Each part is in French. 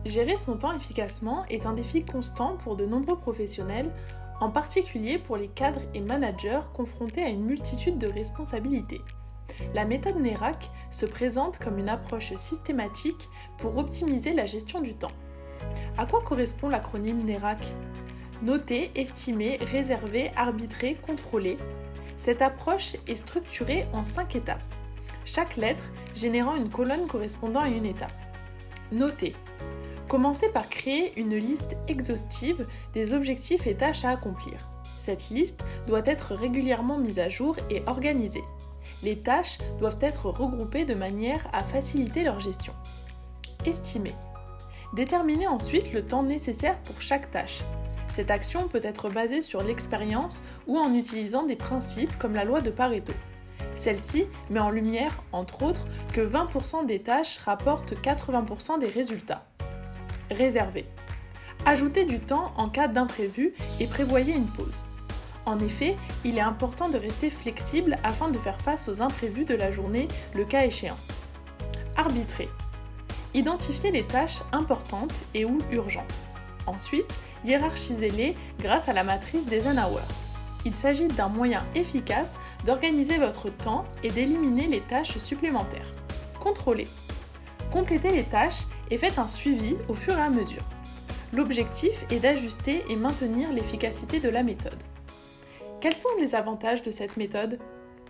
Gérer son temps efficacement est un défi constant pour de nombreux professionnels, en particulier pour les cadres et managers confrontés à une multitude de responsabilités. La méthode NERAC se présente comme une approche systématique pour optimiser la gestion du temps. À quoi correspond l'acronyme NERAC ? Noter, estimer, réserver, arbitrer, contrôler. Cette approche est structurée en 5 étapes, chaque lettre générant une colonne correspondant à une étape. Noter. Commencez par créer une liste exhaustive des objectifs et tâches à accomplir. Cette liste doit être régulièrement mise à jour et organisée. Les tâches doivent être regroupées de manière à faciliter leur gestion. Estimer. Déterminez ensuite le temps nécessaire pour chaque tâche. Cette action peut être basée sur l'expérience ou en utilisant des principes comme la loi de Pareto. Celle-ci met en lumière, entre autres, que 20% des tâches rapportent 80% des résultats. Réserver. Ajoutez du temps en cas d'imprévu et prévoyez une pause. En effet, il est important de rester flexible afin de faire face aux imprévus de la journée, le cas échéant. Arbitrer. Identifiez les tâches importantes et ou urgentes. Ensuite, hiérarchisez-les grâce à la matrice d'Eisenhower. Il s'agit d'un moyen efficace d'organiser votre temps et d'éliminer les tâches supplémentaires. Contrôlez. Complétez les tâches et faites un suivi au fur et à mesure. L'objectif est d'ajuster et maintenir l'efficacité de la méthode. Quels sont les avantages de cette méthode ?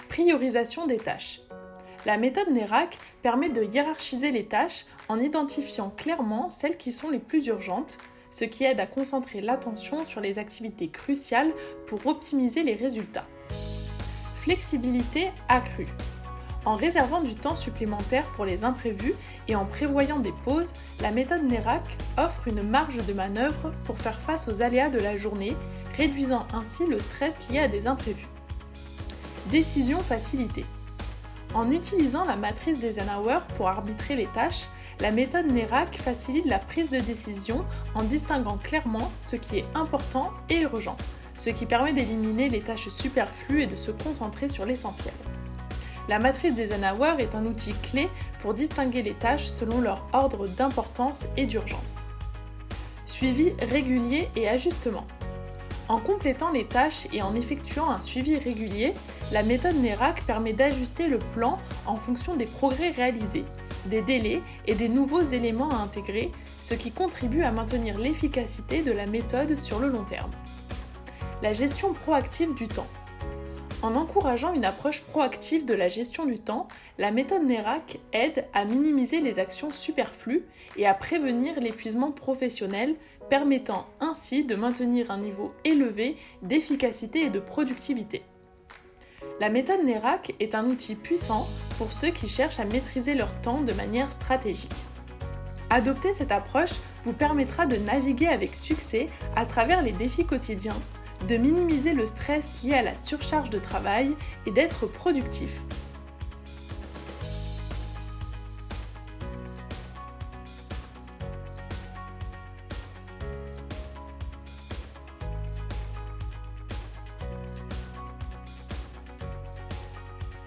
Priorisation des tâches. La méthode NERAC permet de hiérarchiser les tâches en identifiant clairement celles qui sont les plus urgentes, ce qui aide à concentrer l'attention sur les activités cruciales pour optimiser les résultats. Flexibilité accrue. En réservant du temps supplémentaire pour les imprévus et en prévoyant des pauses, la méthode NERAC offre une marge de manœuvre pour faire face aux aléas de la journée, réduisant ainsi le stress lié à des imprévus. Décision facilitée. En utilisant la matrice d'Eisenhower pour arbitrer les tâches, la méthode NERAC facilite la prise de décision en distinguant clairement ce qui est important et urgent, ce qui permet d'éliminer les tâches superflues et de se concentrer sur l'essentiel. La matrice d'Eisenhower est un outil clé pour distinguer les tâches selon leur ordre d'importance et d'urgence. Suivi régulier et ajustement. En complétant les tâches et en effectuant un suivi régulier, la méthode NERAC permet d'ajuster le plan en fonction des progrès réalisés, des délais et des nouveaux éléments à intégrer, ce qui contribue à maintenir l'efficacité de la méthode sur le long terme. La gestion proactive du temps. En encourageant une approche proactive de la gestion du temps, la méthode NERAC aide à minimiser les actions superflues et à prévenir l'épuisement professionnel, permettant ainsi de maintenir un niveau élevé d'efficacité et de productivité. La méthode NERAC est un outil puissant pour ceux qui cherchent à maîtriser leur temps de manière stratégique. Adopter cette approche vous permettra de naviguer avec succès à travers les défis quotidiens, de minimiser le stress lié à la surcharge de travail et d'être productif.